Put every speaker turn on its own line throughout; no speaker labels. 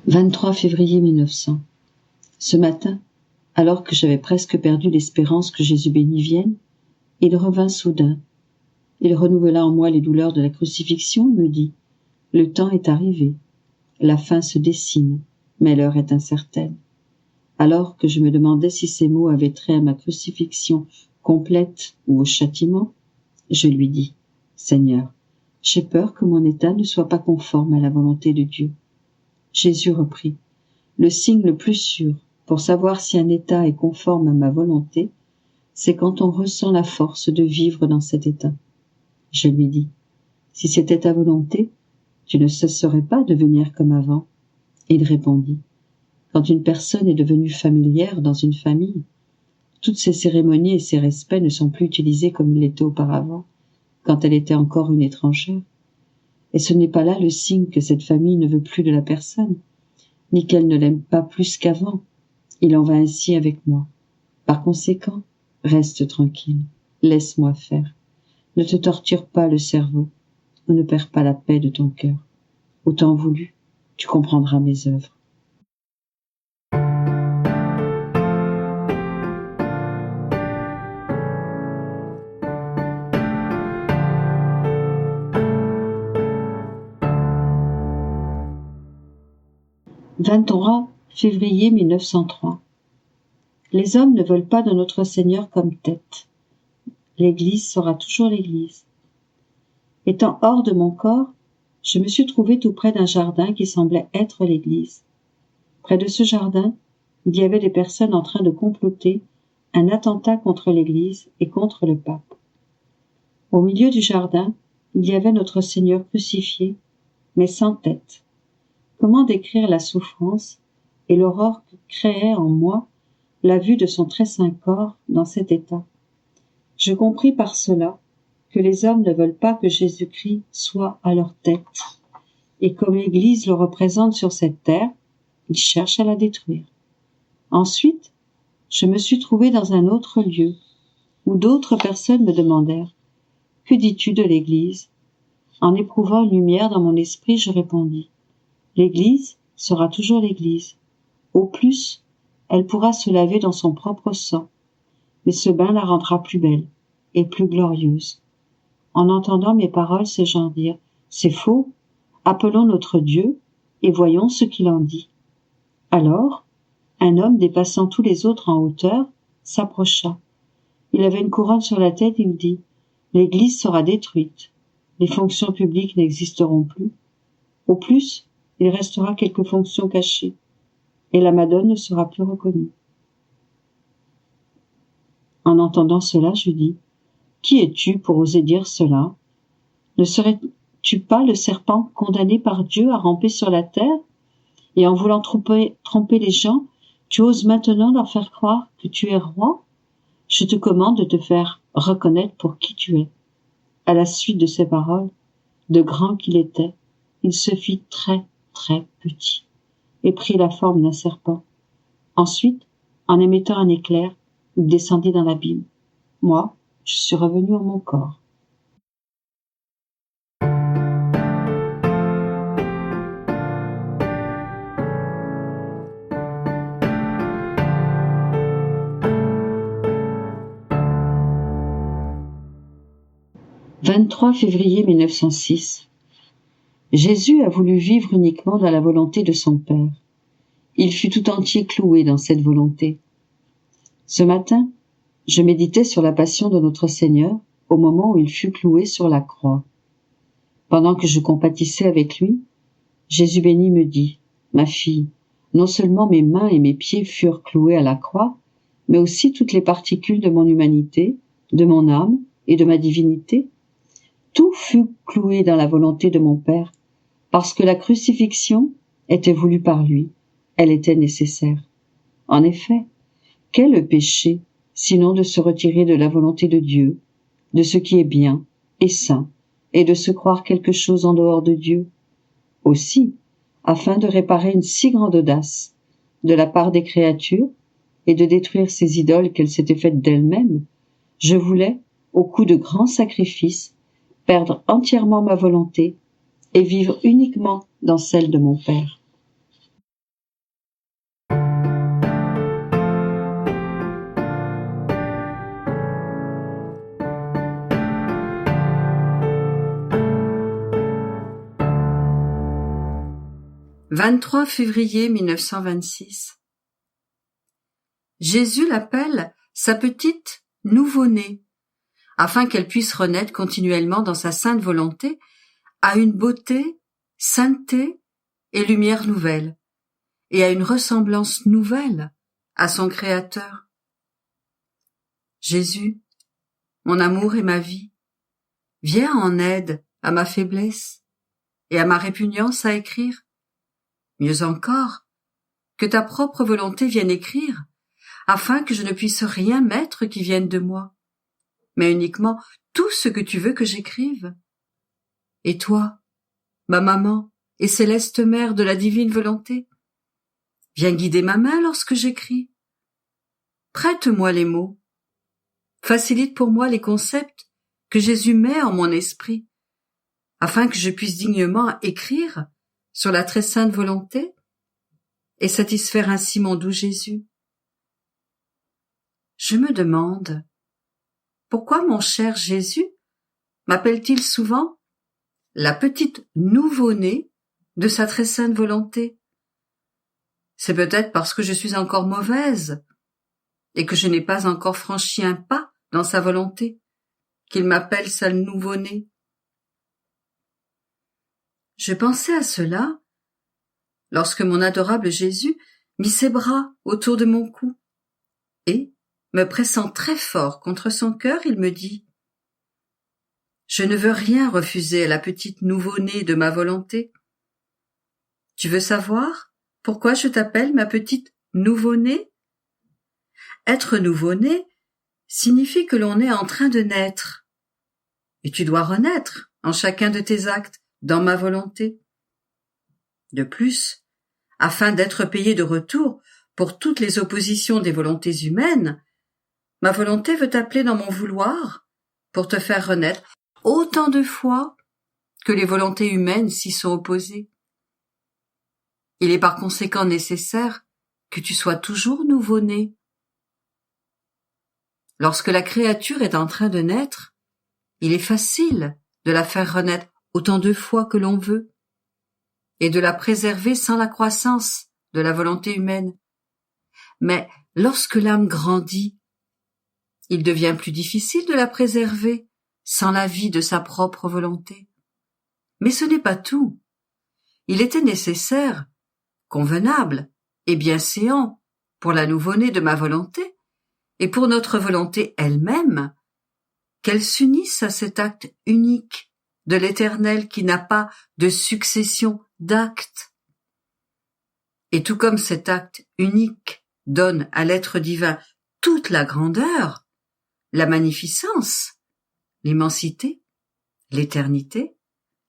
23 février 1900. Ce matin, alors que j'avais presque perdu l'espérance que Jésus béni vienne, il revint soudain. Il renouvela en moi les douleurs de la crucifixion et me dit « Le temps est arrivé, la fin se dessine, mais l'heure est incertaine. » Alors que je me demandais si ces mots avaient trait à ma crucifixion complète ou au châtiment, je lui dis « Seigneur, j'ai peur que mon état ne soit pas conforme à la volonté de Dieu. » Jésus reprit « Le signe le plus sûr pour savoir si un état est conforme à ma volonté, c'est quand on ressent la force de vivre dans cet état. » Je lui dis « Si c'était ta volonté, tu ne cesserais pas de venir comme avant. » Il répondit « Quand une personne est devenue familière dans une famille, toutes ces cérémonies et ces respects ne sont plus utilisés comme ils l'étaient auparavant, quand elle était encore une étrangère. Et ce n'est pas là le signe que cette famille ne veut plus de la personne, ni qu'elle ne l'aime pas plus qu'avant. Il en va ainsi avec moi. Par conséquent, reste tranquille, laisse-moi faire. Ne te torture pas le cerveau, ou ne perds pas la paix de ton cœur. Au temps voulu, tu comprendras mes œuvres. « 23 février 1903. Les hommes ne veulent pas de notre Seigneur comme tête. L'Église sera toujours l'Église. Étant hors de mon corps, je me suis trouvé tout près d'un jardin qui semblait être l'Église. Près de ce jardin, il y avait des personnes en train de comploter un attentat contre l'Église et contre le pape. Au milieu du jardin, il y avait notre Seigneur crucifié, mais sans tête. Comment décrire la souffrance et l'horreur que créait en moi la vue de son très saint corps dans cet état? Je compris par cela que les hommes ne veulent pas que Jésus-Christ soit à leur tête, et comme l'Église le représente sur cette terre, ils cherchent à la détruire. Ensuite, je me suis trouvé dans un autre lieu, où d'autres personnes me demandèrent « Que dis-tu de l'Église ?» En éprouvant une lumière dans mon esprit, je répondis « L'Église sera toujours l'Église. Au plus, elle pourra se laver dans son propre sang, mais ce bain la rendra plus belle et plus glorieuse. » En entendant mes paroles, ces gens dirent « C'est faux, appelons notre Dieu et voyons ce qu'il en dit. » Alors, un homme dépassant tous les autres en hauteur s'approcha. Il avait une couronne sur la tête, il dit « L'Église sera détruite, les fonctions publiques n'existeront plus. Au plus, il restera quelques fonctions cachées, et la Madone ne sera plus reconnue. » En entendant cela, je dis « Qui es-tu pour oser dire cela? Ne serais-tu pas le serpent condamné par Dieu à ramper sur la terre? Et en voulant tromper les gens, tu oses maintenant leur faire croire que tu es roi? Je te commande de te faire reconnaître pour qui tu es. » À la suite de ces paroles, de grand qu'il était, il se fit très, très petit et prit la forme d'un serpent. Ensuite, en émettant un éclair, il descendit dans l'abîme. Moi, je suis revenu en mon corps. « 23 février 1906. Jésus a voulu vivre uniquement dans la volonté de son Père. Il fut tout entier cloué dans cette volonté. Ce matin, je méditais sur la passion de notre Seigneur au moment où il fut cloué sur la croix. Pendant que je compatissais avec lui, Jésus béni me dit « Ma fille, non seulement mes mains et mes pieds furent cloués à la croix, mais aussi toutes les particules de mon humanité, de mon âme et de ma divinité. Tout fut cloué dans la volonté de mon Père, parce que la crucifixion était voulue par lui, elle était nécessaire. En effet, qu'est le péché, sinon de se retirer de la volonté de Dieu, de ce qui est bien et saint, et de se croire quelque chose en dehors de Dieu? Aussi, afin de réparer une si grande audace de la part des créatures et de détruire ces idoles qu'elles s'étaient faites d'elles-mêmes, je voulais, au coup de grands sacrifices, perdre entièrement ma volonté et vivre uniquement dans celle de mon Père. 23 février 1926. Jésus l'appelle sa petite nouveau-née, afin qu'elle puisse renaître continuellement dans sa sainte volonté à une beauté, sainteté et lumière nouvelle, et à une ressemblance nouvelle à son Créateur. Jésus, mon amour et ma vie, viens en aide à ma faiblesse et à ma répugnance à écrire. Mieux encore, que ta propre volonté vienne écrire, afin que je ne puisse rien mettre qui vienne de moi, mais uniquement tout ce que tu veux que j'écrive. Et toi, ma maman et céleste mère de la divine volonté, viens guider ma main lorsque j'écris. Prête-moi les mots. Facilite pour moi les concepts que Jésus met en mon esprit, afin que je puisse dignement écrire sur la très sainte volonté et satisfaire ainsi mon doux Jésus. Je me demande, pourquoi mon cher Jésus m'appelle-t-il souvent la petite nouveau-née de sa très sainte volonté? C'est peut-être parce que je suis encore mauvaise et que je n'ai pas encore franchi un pas dans sa volonté qu'il m'appelle sa nouveau-née. Je pensais à cela lorsque mon adorable Jésus mit ses bras autour de mon cou et, me pressant très fort contre son cœur, il me dit « Je ne veux rien refuser à la petite nouveau-née de ma volonté. Tu veux savoir pourquoi je t'appelle ma petite nouveau-née ? Être nouveau-né signifie que l'on est en train de naître, et tu dois renaître en chacun de tes actes dans ma volonté. De plus, afin d'être payé de retour pour toutes les oppositions des volontés humaines, ma volonté veut t'appeler dans mon vouloir pour te faire renaître autant de fois que les volontés humaines s'y sont opposées. Il est par conséquent nécessaire que tu sois toujours nouveau-né. Lorsque la créature est en train de naître, il est facile de la faire renaître autant de fois que l'on veut et de la préserver sans la croissance de la volonté humaine. Mais lorsque l'âme grandit, il devient plus difficile de la préserver sans l'avis de sa propre volonté. Mais ce n'est pas tout. Il était nécessaire, convenable et bienséant pour la nouveau-née de ma volonté et pour notre volonté elle-même, qu'elle s'unisse à cet acte unique de l'Éternel qui n'a pas de succession d'actes. Et tout comme cet acte unique donne à l'être divin toute la grandeur, la magnificence, l'immensité, l'éternité,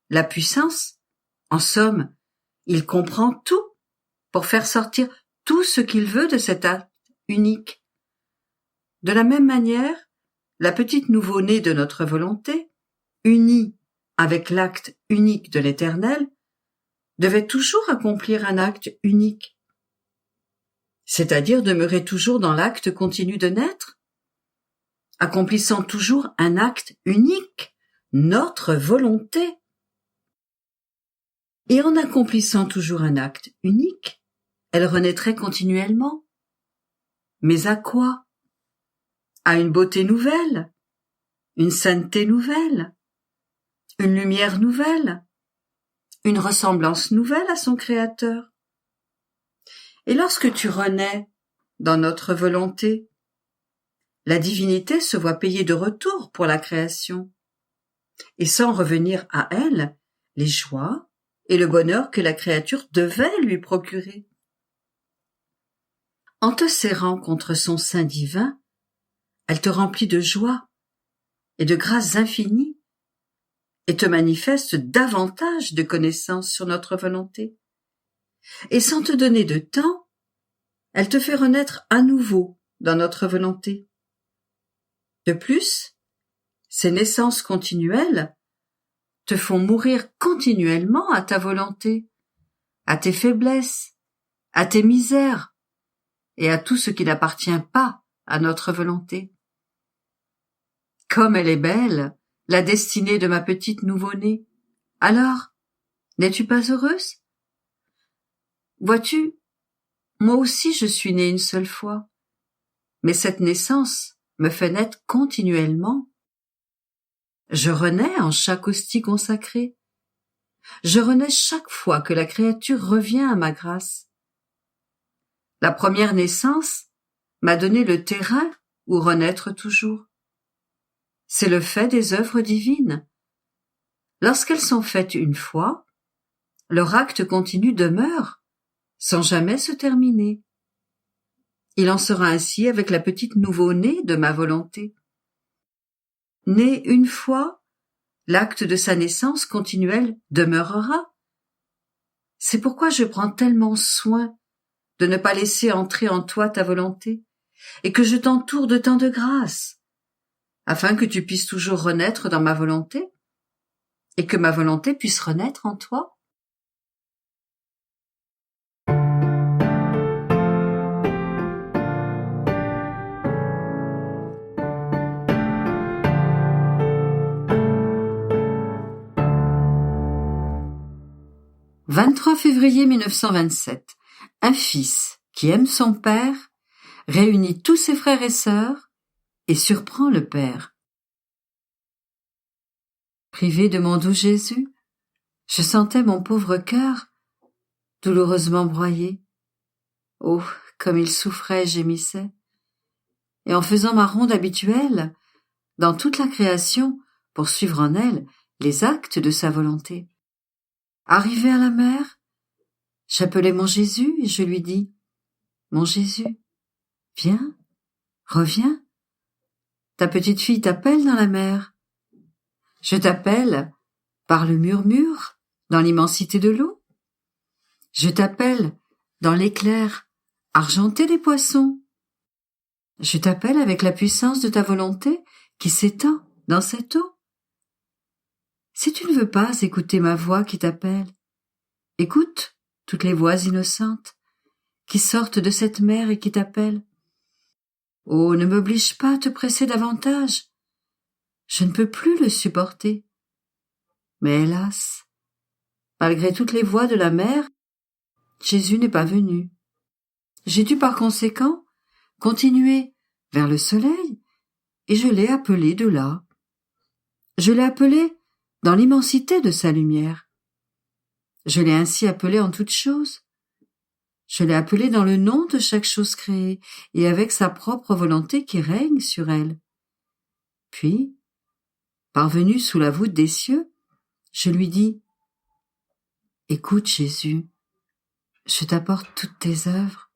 la puissance, en somme, il comprend tout pour faire sortir tout ce qu'il veut de cet acte unique. De la même manière, la petite nouveau-née de notre volonté, unie avec l'acte unique de l'Éternel, devait toujours accomplir un acte unique, c'est-à-dire demeurer toujours dans l'acte continu de naître, accomplissant toujours un acte unique, notre volonté. Et en accomplissant toujours un acte unique, elle renaîtrait continuellement. Mais à quoi ? À une beauté nouvelle, une sainteté nouvelle, une lumière nouvelle, une ressemblance nouvelle à son Créateur. Et lorsque tu renais dans notre volonté, la divinité se voit payée de retour pour la création, et sans revenir à elle les joies et le bonheur que la créature devait lui procurer. En te serrant contre son sein divin, elle te remplit de joie et de grâces infinies, et te manifeste davantage de connaissances sur notre volonté. Et sans te donner de temps, elle te fait renaître à nouveau dans notre volonté. De plus, ces naissances continuelles te font mourir continuellement à ta volonté, à tes faiblesses, à tes misères et à tout ce qui n'appartient pas à notre volonté. Comme elle est belle, la destinée de ma petite nouveau-née. Alors, n'es-tu pas heureuse ?
Vois-tu, moi aussi je suis née une seule fois, mais cette naissance me fait naître continuellement. Je renais en chaque hostie consacrée. Je renais chaque fois que la créature revient à ma grâce. La première naissance m'a donné le terrain où renaître toujours. C'est le fait des œuvres divines. Lorsqu'elles sont faites une fois, leur acte continu demeure, sans jamais se terminer. Il en sera ainsi avec la petite nouveau-née de ma volonté. Née une fois, l'acte de sa naissance continuelle demeurera. C'est pourquoi je prends tellement soin de ne pas laisser entrer en toi ta volonté, et que je t'entoure de tant de grâce, afin que tu puisses toujours renaître dans ma volonté, et que ma volonté puisse renaître en toi. « 23 février 1927. Un fils qui aime son père réunit tous ses frères et sœurs et surprend le père. Privé de mon doux Jésus, je sentais mon pauvre cœur douloureusement broyé. Oh, comme il souffrait et gémissait. Et en faisant ma ronde habituelle, dans toute la création, pour suivre en elle les actes de sa volonté. Arrivé à la mer, j'appelai mon Jésus et je lui dis « Mon Jésus, viens, reviens. Ta petite fille t'appelle dans la mer. Je t'appelle par le murmure dans l'immensité de l'eau. Je t'appelle dans l'éclair argenté des poissons. Je t'appelle avec la puissance de ta volonté qui s'étend dans cette eau. Si tu ne veux pas écouter ma voix qui t'appelle, écoute toutes les voix innocentes qui sortent de cette mer et qui t'appellent. Oh, ne m'oblige pas à te presser davantage. Je ne peux plus le supporter. Mais hélas, malgré toutes les voix de la mer, Jésus n'est pas venu. J'ai dû par conséquent continuer vers le soleil et je l'ai appelé de là. Je l'ai appelé dans l'immensité de sa lumière. Je l'ai ainsi appelé en toutes choses. Je l'ai appelé dans le nom de chaque chose créée et avec sa propre volonté qui règne sur elle. Puis, parvenu sous la voûte des cieux, je lui dis « Écoute Jésus, je t'apporte toutes tes œuvres.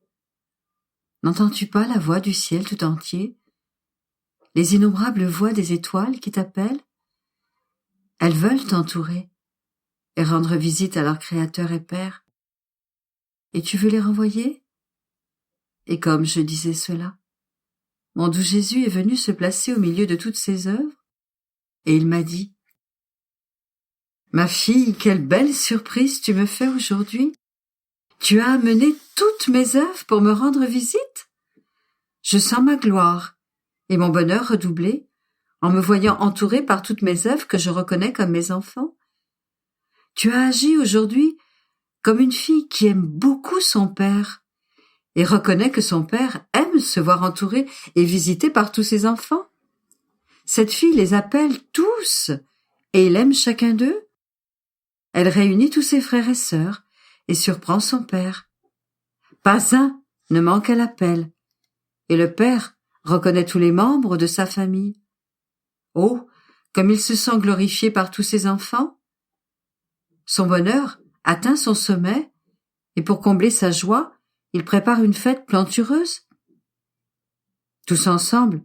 N'entends-tu pas la voix du ciel tout entier, les innombrables voix des étoiles qui t'appellent? Elles veulent t'entourer et rendre visite à leur Créateur et Père. Et tu veux les renvoyer ?» Et comme je disais cela, mon doux Jésus est venu se placer au milieu de toutes ces œuvres, et il m'a dit « Ma fille, quelle belle surprise tu me fais aujourd'hui! Tu as amené toutes mes œuvres pour me rendre visite? Je sens ma gloire et mon bonheur redoubler en me voyant entourée par toutes mes œuvres que je reconnais comme mes enfants. Tu as agi aujourd'hui comme une fille qui aime beaucoup son père et reconnaît que son père aime se voir entouré et visité par tous ses enfants. Cette fille les appelle tous et il aime chacun d'eux. Elle réunit tous ses frères et sœurs et surprend son père. Pas un ne manque à l'appel et le père reconnaît tous les membres de sa famille. Oh, comme il se sent glorifié par tous ses enfants! Son bonheur atteint son sommet, et pour combler sa joie, il prépare une fête plantureuse. Tous ensemble,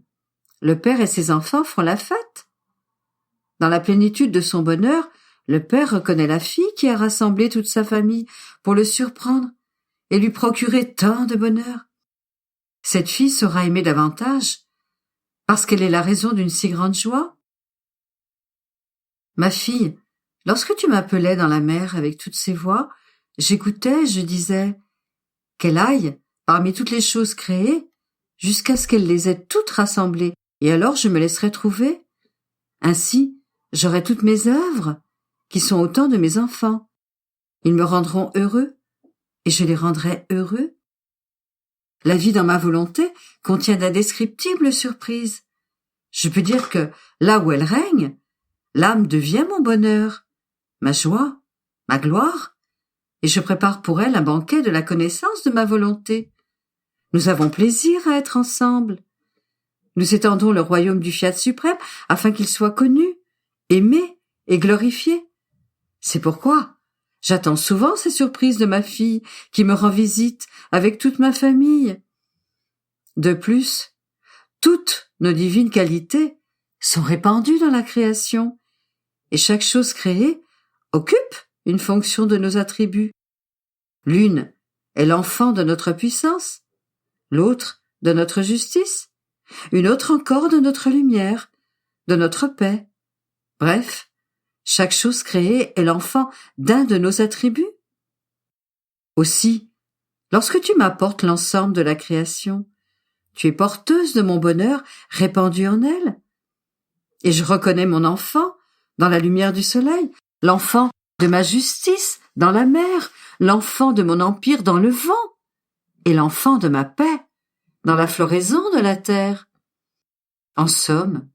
le père et ses enfants font la fête. Dans la plénitude de son bonheur, le père reconnaît la fille qui a rassemblé toute sa famille pour le surprendre et lui procurer tant de bonheur. Cette fille sera aimée davantage parce qu'elle est la raison d'une si grande joie. Ma fille, lorsque tu m'appelais dans la mer avec toutes ces voix, j'écoutais, je disais qu'elle aille parmi toutes les choses créées jusqu'à ce qu'elle les ait toutes rassemblées, et alors je me laisserai trouver. Ainsi, j'aurai toutes mes œuvres, qui sont autant de mes enfants. Ils me rendront heureux, et je les rendrai heureux. La vie dans ma volonté contient d'indescriptibles surprises. Je peux dire que, là où elle règne, l'âme devient mon bonheur, ma joie, ma gloire, et je prépare pour elle un banquet de la connaissance de ma volonté. Nous avons plaisir à être ensemble. Nous étendons le royaume du Fiat suprême afin qu'il soit connu, aimé et glorifié. C'est pourquoi j'attends souvent ces surprises de ma fille qui me rend visite avec toute ma famille. De plus, toutes nos divines qualités sont répandues dans la création, et chaque chose créée occupe une fonction de nos attributs. L'une est l'enfant de notre puissance, l'autre de notre justice, une autre encore de notre lumière, de notre paix. Bref, chaque chose créée est l'enfant d'un de nos attributs. Aussi, lorsque tu m'apportes l'ensemble de la création, tu es porteuse de mon bonheur répandu en elle. Et je reconnais mon enfant dans la lumière du soleil, l'enfant de ma justice dans la mer, l'enfant de mon empire dans le vent, et l'enfant de ma paix dans la floraison de la terre. En somme,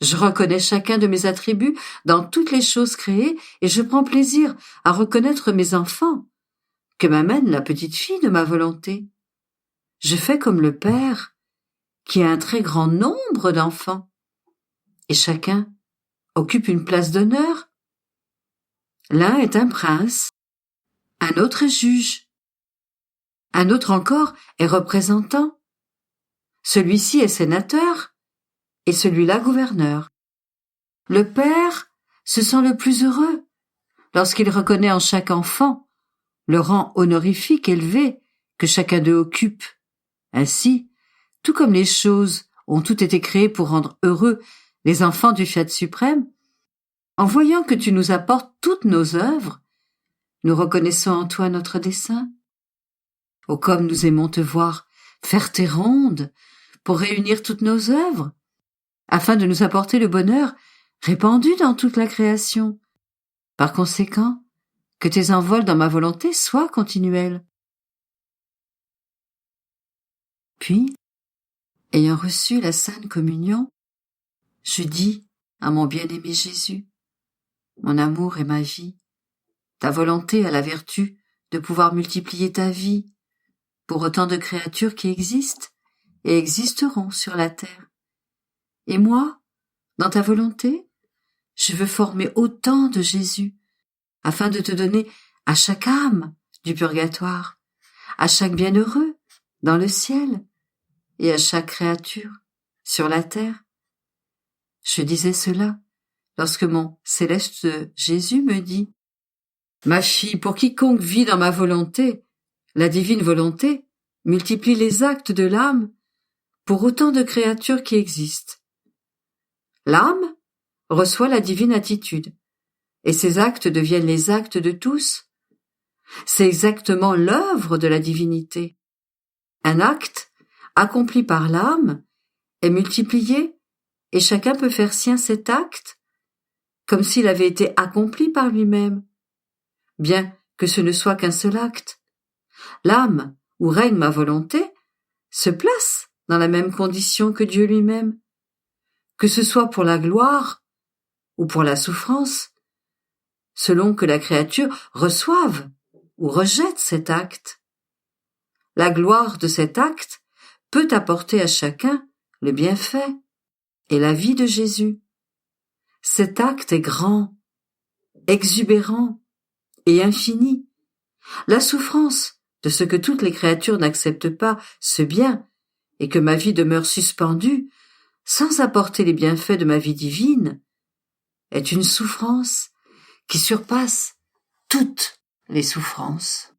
je reconnais chacun de mes attributs dans toutes les choses créées et je prends plaisir à reconnaître mes enfants, que m'amène la petite fille de ma volonté. Je fais comme le Père, qui a un très grand nombre d'enfants, et chacun occupe une place d'honneur. L'un est un prince, un autre est juge, un autre encore est représentant, celui-ci est sénateur, et celui-là gouverneur. Le Père se sent le plus heureux lorsqu'il reconnaît en chaque enfant le rang honorifique élevé que chacun d'eux occupe. Ainsi, tout comme les choses ont toutes été créées pour rendre heureux les enfants du Fiat suprême, en voyant que tu nous apportes toutes nos œuvres, nous reconnaissons en toi notre dessein. Oh, comme nous aimons te voir faire tes rondes pour réunir toutes nos œuvres, afin de nous apporter le bonheur répandu dans toute la création. Par conséquent, que tes envols dans ma volonté soient continuels. Puis, ayant reçu la Sainte Communion, je dis à mon bien-aimé Jésus, mon amour et ma vie, ta volonté a la vertu de pouvoir multiplier ta vie pour autant de créatures qui existent et existeront sur la terre. Et moi, dans ta volonté, je veux former autant de Jésus, afin de te donner à chaque âme du purgatoire, à chaque bienheureux dans le ciel, et à chaque créature sur la terre. Je disais cela lorsque mon céleste Jésus me dit « Ma fille, pour quiconque vit dans ma volonté, la divine volonté multiplie les actes de l'âme pour autant de créatures qui existent. L'âme reçoit la divine attitude, et ses actes deviennent les actes de tous. C'est exactement l'œuvre de la divinité. Un acte, accompli par l'âme, est multiplié, et chacun peut faire sien cet acte, comme s'il avait été accompli par lui-même, bien que ce ne soit qu'un seul acte. L'âme, où règne ma volonté, se place dans la même condition que Dieu lui-même. Que ce soit pour la gloire ou pour la souffrance, selon que la créature reçoive ou rejette cet acte. La gloire de cet acte peut apporter à chacun le bienfait et la vie de Jésus. Cet acte est grand, exubérant et infini. La souffrance de ce que toutes les créatures n'acceptent pas ce bien et que ma vie demeure suspendue sans apporter les bienfaits de ma vie divine, est une souffrance qui surpasse toutes les souffrances.